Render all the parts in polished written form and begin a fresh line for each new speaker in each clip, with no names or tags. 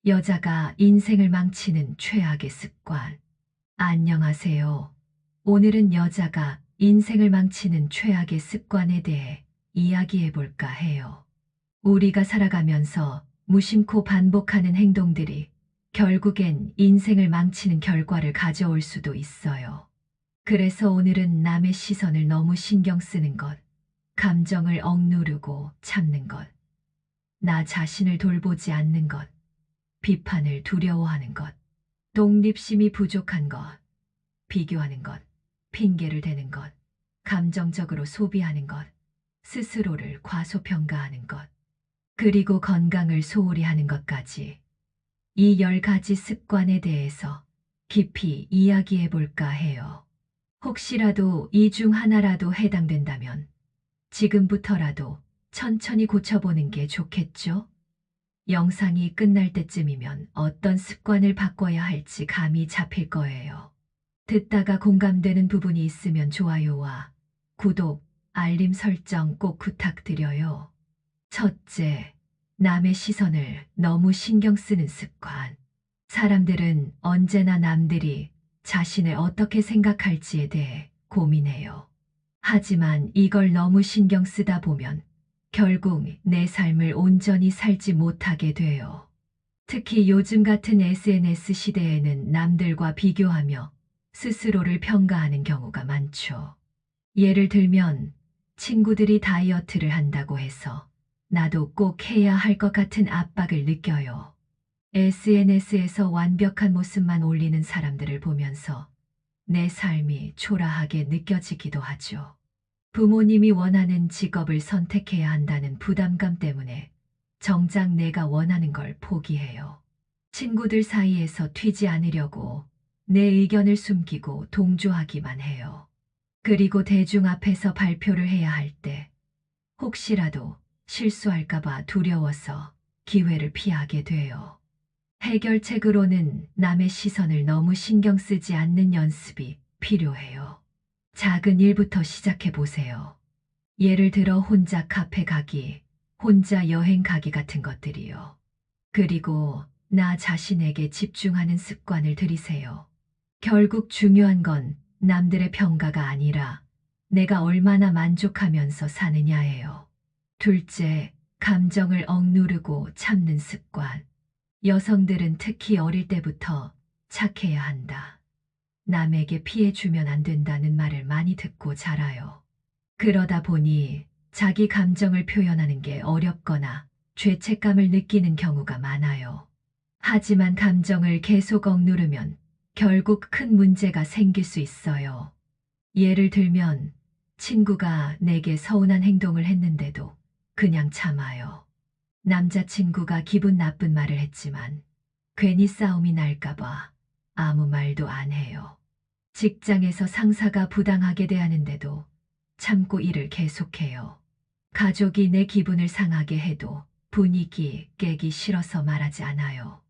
여자가 인생을 망치는 최악의 습관. 안녕하세요. 오늘은 여자가 인생을 망치는 최악의 습관에 대해 이야기해 볼까 해요. 우리가 살아가면서 무심코 반복하는 행동들이 결국엔 인생을 망치는 결과를 가져올 수도 있어요. 그래서 오늘은 남의 시선을 너무 신경 쓰는 것, 감정을 억누르고 참는 것, 나 자신을 돌보지 않는 것, 비판을 두려워하는 것, 독립심이 부족한 것, 비교하는 것, 핑계를 대는 것, 감정적으로 소비하는 것, 스스로를 과소평가하는 것, 그리고 건강을 소홀히 하는 것까지 이 10가지 습관에 대해서 깊이 이야기해 볼까 해요. 혹시라도 이 중 하나라도 해당된다면 지금부터라도 천천히 고쳐보는 게 좋겠죠? 영상이 끝날 때쯤이면 어떤 습관을 바꿔야 할지 감이 잡힐 거예요. 듣다가 공감되는 부분이 있으면 좋아요와 구독, 알림 설정 꼭 부탁드려요. 첫째, 남의 시선을 너무 신경 쓰는 습관. 사람들은 언제나 남들이 자신을 어떻게 생각할지에 대해 고민해요. 하지만 이걸 너무 신경 쓰다 보면 결국 내 삶을 온전히 살지 못하게 돼요. 특히 요즘 같은 SNS 시대에는 남들과 비교하며 스스로를 평가하는 경우가 많죠. 예를 들면 친구들이 다이어트를 한다고 해서 나도 꼭 해야 할 것 같은 압박을 느껴요. SNS에서 완벽한 모습만 올리는 사람들을 보면서 내 삶이 초라하게 느껴지기도 하죠. 부모님이 원하는 직업을 선택해야 한다는 부담감 때문에 정작 내가 원하는 걸 포기해요. 친구들 사이에서 튀지 않으려고 내 의견을 숨기고 동조하기만 해요. 그리고 대중 앞에서 발표를 해야 할 때 혹시라도 실수할까봐 두려워서 기회를 피하게 돼요. 해결책으로는 남의 시선을 너무 신경 쓰지 않는 연습이 필요해요. 작은 일부터 시작해 보세요. 예를 들어 혼자 카페 가기, 혼자 여행 가기 같은 것들이요. 그리고 나 자신에게 집중하는 습관을 들이세요. 결국 중요한 건 남들의 평가가 아니라 내가 얼마나 만족하면서 사느냐예요. 둘째, 감정을 억누르고 참는 습관. 여성들은 특히 어릴 때부터 착해야 한다, 남에게 피해 주면 안 된다는 말을 많이 듣고 자라요. 그러다 보니 자기 감정을 표현하는 게 어렵거나 죄책감을 느끼는 경우가 많아요. 하지만 감정을 계속 억누르면 결국 큰 문제가 생길 수 있어요. 예를 들면 친구가 내게 서운한 행동을 했는데도 그냥 참아요. 남자친구가 기분 나쁜 말을 했지만 괜히 싸움이 날까봐 아무 말도 안 해요. 직장에서 상사가 부당하게 대하는데도 참고 일을 계속해요. 가족이 내 기분을 상하게 해도 분위기 깨기 싫어서 말하지 않아요.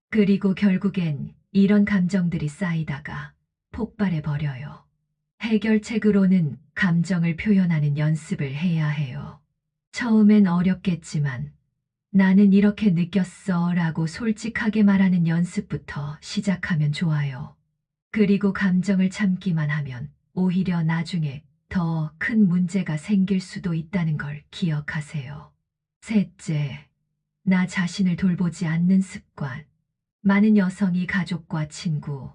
그리고 결국엔 이런 감정들이 쌓이다가 폭발해 버려요. 해결책으로는 감정을 표현하는 연습을 해야 해요. 처음엔 어렵겠지만 나는 이렇게 느꼈어 라고 솔직하게 말하는 연습부터 시작하면 좋아요. 그리고 감정을 참기만 하면 오히려 나중에 더 큰 문제가 생길 수도 있다는 걸 기억하세요. 셋째, 나 자신을 돌보지 않는 습관. 많은 여성이 가족과 친구,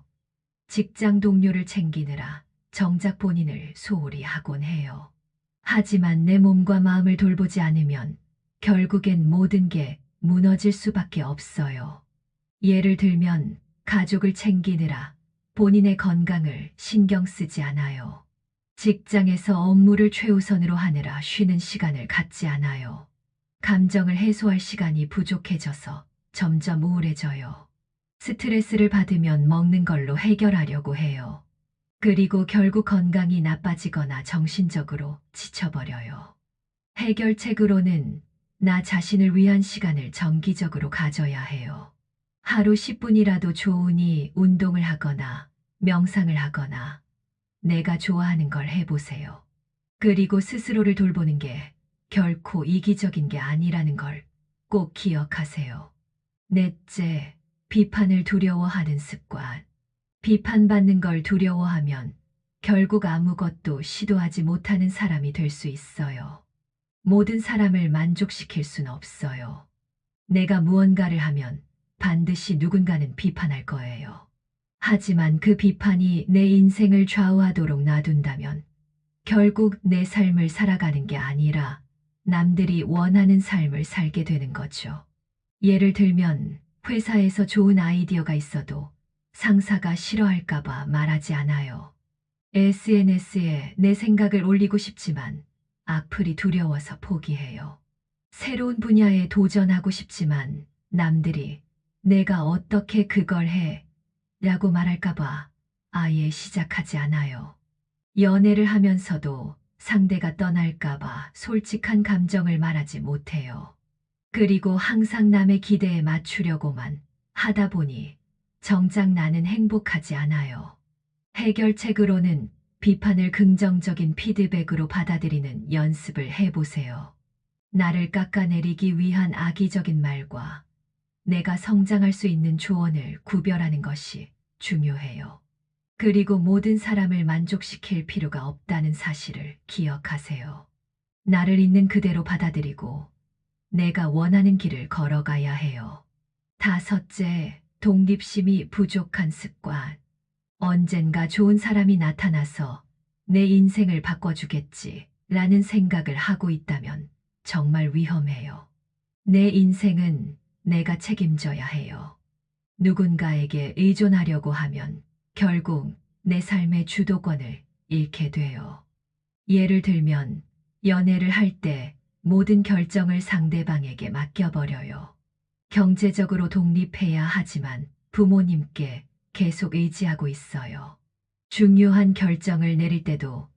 직장 동료를 챙기느라 정작 본인을 소홀히 하곤 해요. 하지만 내 몸과 마음을 돌보지 않으면 결국엔 모든 게 무너질 수밖에 없어요. 예를 들면 가족을 챙기느라 본인의 건강을 신경 쓰지 않아요. 직장에서 업무를 최우선으로 하느라 쉬는 시간을 갖지 않아요. 감정을 해소할 시간이 부족해져서 점점 우울해져요. 스트레스를 받으면 먹는 걸로 해결하려고 해요. 그리고 결국 건강이 나빠지거나 정신적으로 지쳐버려요. 해결책으로는 나 자신을 위한 시간을 정기적으로 가져야 해요. 하루 10분이라도 좋으니 운동을 하거나 명상을 하거나 내가 좋아하는 걸 해보세요. 그리고 스스로를 돌보는 게 결코 이기적인 게 아니라는 걸 꼭 기억하세요. 넷째, 비판을 두려워하는 습관. 비판받는 걸 두려워하면 결국 아무것도 시도하지 못하는 사람이 될 수 있어요. 모든 사람을 만족시킬 순 없어요. 내가 무언가를 하면 반드시 누군가는 비판할 거예요. 하지만 그 비판이 내 인생을 좌우하도록 놔둔다면 결국 내 삶을 살아가는 게 아니라 남들이 원하는 삶을 살게 되는 거죠. 예를 들면 회사에서 좋은 아이디어가 있어도 상사가 싫어할까봐 말하지 않아요. SNS에 내 생각을 올리고 싶지만 악플이 두려워서 포기해요. 새로운 분야에 도전하고 싶지만 남들이 내가 어떻게 그걸 해? 라고 말할까봐 아예 시작하지 않아요. 연애를 하면서도 상대가 떠날까봐 솔직한 감정을 말하지 못해요. 그리고 항상 남의 기대에 맞추려고만 하다 보니 정작 나는 행복하지 않아요. 해결책으로는 비판을 긍정적인 피드백으로 받아들이는 연습을 해보세요. 나를 깎아내리기 위한 악의적인 말과 내가 성장할 수 있는 조언을 구별하는 것이 중요해요. 그리고 모든 사람을 만족시킬 필요가 없다는 사실을 기억하세요. 나를 있는 그대로 받아들이고 내가 원하는 길을 걸어가야 해요. 다섯째, 독립심이 부족한 습관. 언젠가 좋은 사람이 나타나서 내 인생을 바꿔주겠지 라는 생각을 하고 있다면 정말 위험해요. 내 인생은 내가 책임져야 해요. 누군가에게 의존하려고 하면 결국 내 삶의 주도권을 잃게 돼요. 예를 들면 연애를 할 때 모든 결정을 상대방에게 맡겨버려요. 경제적으로 독립해야 하지만 부모님께 계속 의지하고 있어요. 중요한 결정을 내릴 때도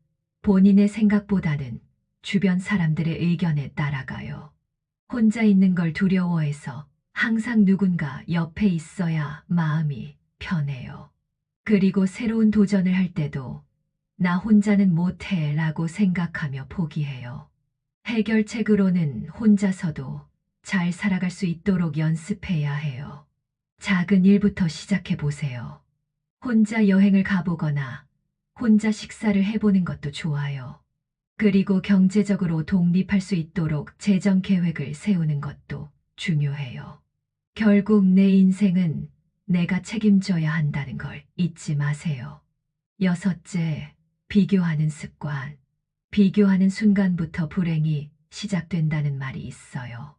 본인의 생각보다는 주변 사람들의 의견에 따라가요. 혼자 있는 걸 두려워해서 항상 누군가 옆에 있어야 마음이 편해요. 그리고 새로운 도전을 할 때도 나 혼자는 못해 라고 생각하며 포기해요. 해결책으로는 혼자서도 잘 살아갈 수 있도록 연습해야 해요. 작은 일부터 시작해 보세요. 혼자 여행을 가보거나 혼자 식사를 해보는 것도 좋아요. 그리고 경제적으로 독립할 수 있도록 재정 계획을 세우는 것도 중요해요. 결국 내 인생은 내가 책임져야 한다는 걸 잊지 마세요. 여섯째, 비교하는 습관. 비교하는 순간부터 불행이 시작된다는 말이 있어요.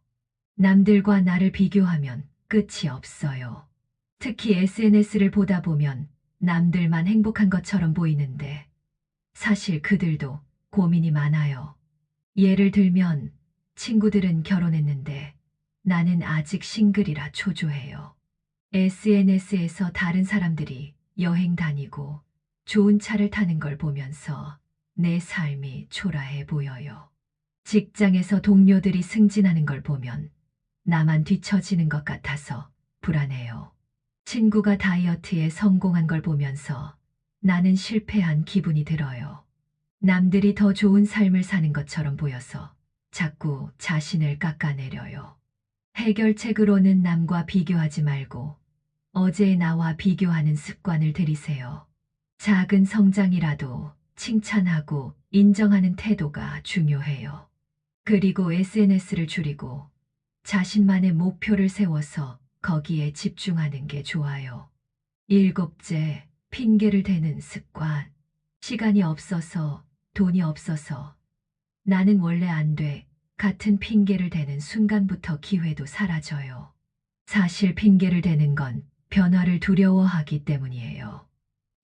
남들과 나를 비교하면 끝이 없어요. 특히 SNS를 보다 보면 남들만 행복한 것처럼 보이는데 사실 그들도 고민이 많아요. 예를 들면 친구들은 결혼했는데 나는 아직 싱글이라 초조해요. SNS에서 다른 사람들이 여행 다니고 좋은 차를 타는 걸 보면서 내 삶이 초라해 보여요. 직장에서 동료들이 승진하는 걸 보면 나만 뒤처지는 것 같아서 불안해요. 친구가 다이어트에 성공한 걸 보면서 나는 실패한 기분이 들어요. 남들이 더 좋은 삶을 사는 것처럼 보여서 자꾸 자신을 깎아내려요. 해결책으로는 남과 비교하지 말고 어제의 나와 비교하는 습관을 들이세요. 작은 성장이라도 칭찬하고 인정하는 태도가 중요해요. 그리고 SNS를 줄이고 자신만의 목표를 세워서 거기에 집중하는 게 좋아요. 일곱째, 핑계를 대는 습관. 시간이 없어서, 돈이 없어서, 나는 원래 안 돼, 같은 핑계를 대는 순간부터 기회도 사라져요. 사실 핑계를 대는 건 변화를 두려워하기 때문이에요.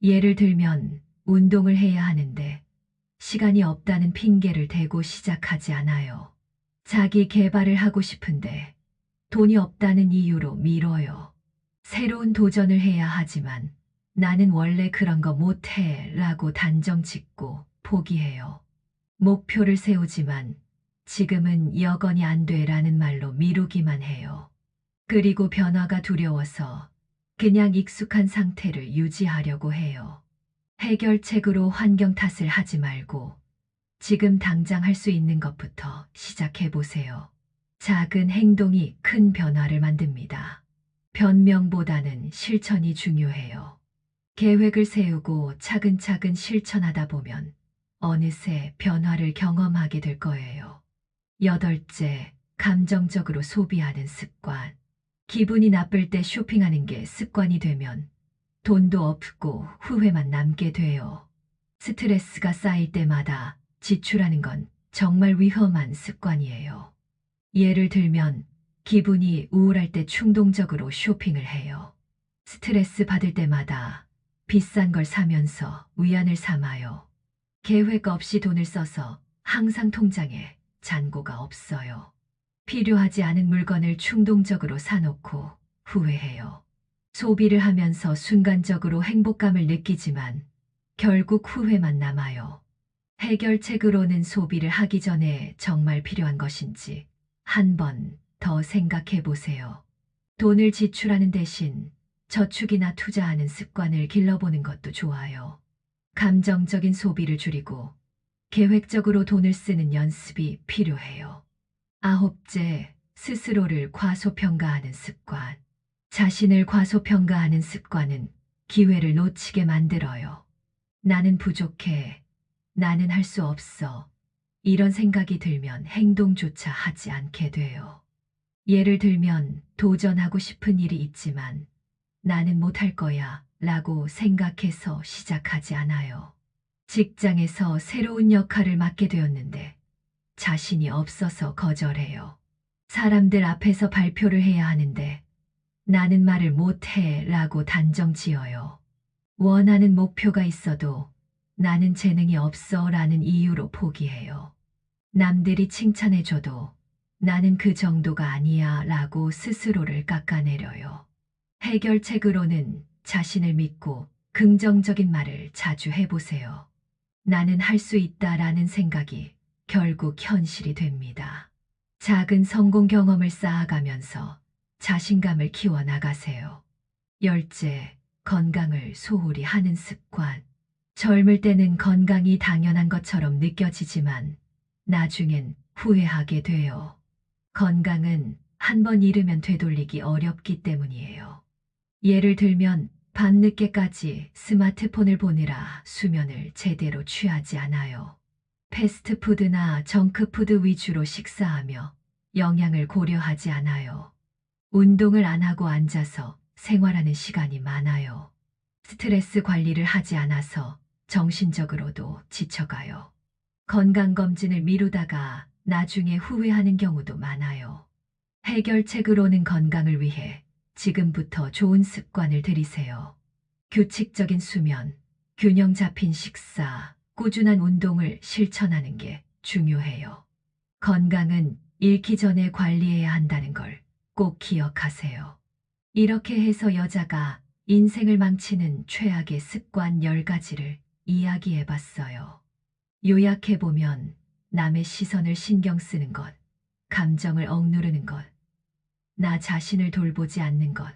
예를 들면 운동을 해야 하는데 시간이 없다는 핑계를 대고 시작하지 않아요. 자기 개발을 하고 싶은데 돈이 없다는 이유로 미뤄요. 새로운 도전을 해야 하지만 나는 원래 그런 거 못해 라고 단정 짓고 포기해요. 목표를 세우지만 지금은 여건이 안 돼 라는 말로 미루기만 해요. 그리고 변화가 두려워서 그냥 익숙한 상태를 유지하려고 해요. 해결책으로 환경 탓을 하지 말고 지금 당장 할 수 있는 것부터 시작해 보세요. 작은 행동이 큰 변화를 만듭니다. 변명보다는 실천이 중요해요. 계획을 세우고 차근차근 실천하다 보면 어느새 변화를 경험하게 될 거예요. 여덟째, 감정적으로 소비하는 습관. 기분이 나쁠 때 쇼핑하는 게 습관이 되면 돈도 없고 후회만 남게 돼요. 스트레스가 쌓일 때마다 지출하는 건 정말 위험한 습관이에요. 예를 들면 기분이 우울할 때 충동적으로 쇼핑을 해요. 스트레스 받을 때마다 비싼 걸 사면서 위안을 삼아요. 계획 없이 돈을 써서 항상 통장에 잔고가 없어요. 필요하지 않은 물건을 충동적으로 사놓고 후회해요. 소비를 하면서 순간적으로 행복감을 느끼지만 결국 후회만 남아요. 해결책으로는 소비를 하기 전에 정말 필요한 것인지 한 번 더 생각해 보세요. 돈을 지출하는 대신 저축이나 투자하는 습관을 길러보는 것도 좋아요. 감정적인 소비를 줄이고 계획적으로 돈을 쓰는 연습이 필요해요. 아홉째, 스스로를 과소평가하는 습관. 자신을 과소평가하는 습관은 기회를 놓치게 만들어요. 나는 부족해. 나는 할 수 없어. 이런 생각이 들면 행동조차 하지 않게 돼요. 예를 들면 도전하고 싶은 일이 있지만 나는 못할 거야 라고 생각해서 시작하지 않아요. 직장에서 새로운 역할을 맡게 되었는데 자신이 없어서 거절해요. 사람들 앞에서 발표를 해야 하는데 나는 말을 못해 라고 단정 지어요. 원하는 목표가 있어도 나는 재능이 없어 라는 이유로 포기해요. 남들이 칭찬해줘도 나는 그 정도가 아니야 라고 스스로를 깎아내려요. 해결책으로는 자신을 믿고 긍정적인 말을 자주 해보세요. 나는 할 수 있다라는 생각이 결국 현실이 됩니다. 작은 성공 경험을 쌓아가면서 자신감을 키워나가세요. 열째, 건강을 소홀히 하는 습관. 젊을 때는 건강이 당연한 것처럼 느껴지지만 나중엔 후회하게 돼요. 건강은 한 번 잃으면 되돌리기 어렵기 때문이에요. 예를 들면 밤늦게까지 스마트폰을 보느라 수면을 제대로 취하지 않아요. 패스트푸드나 정크푸드 위주로 식사하며 영양을 고려하지 않아요. 운동을 안 하고 앉아서 생활하는 시간이 많아요. 스트레스 관리를 하지 않아서 정신적으로도 지쳐가요. 건강검진을 미루다가 나중에 후회하는 경우도 많아요. 해결책으로는 건강을 위해 지금부터 좋은 습관을 들이세요. 규칙적인 수면, 균형 잡힌 식사, 꾸준한 운동을 실천하는 게 중요해요. 건강은 잃기 전에 관리해야 한다는 걸 꼭 기억하세요. 이렇게 해서 여자가 인생을 망치는 최악의 습관 10가지를 이야기해 봤어요. 요약해보면 남의 시선을 신경 쓰는 것, 감정을 억누르는 것, 나 자신을 돌보지 않는 것,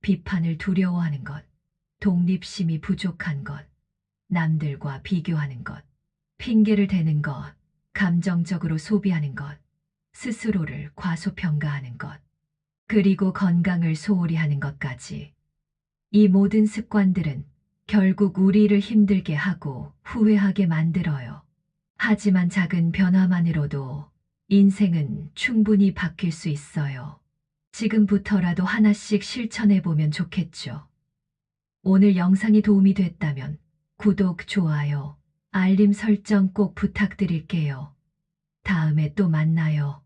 비판을 두려워하는 것, 독립심이 부족한 것, 남들과 비교하는 것, 핑계를 대는 것, 감정적으로 소비하는 것, 스스로를 과소평가하는 것, 그리고 건강을 소홀히 하는 것까지. 이 모든 습관들은 결국 우리를 힘들게 하고 후회하게 만들어요. 하지만 작은 변화만으로도 인생은 충분히 바뀔 수 있어요. 지금부터라도 하나씩 실천해 보면 좋겠죠. 오늘 영상이 도움이 됐다면 구독, 좋아요, 알림 설정 꼭 부탁드릴게요. 다음에 또 만나요.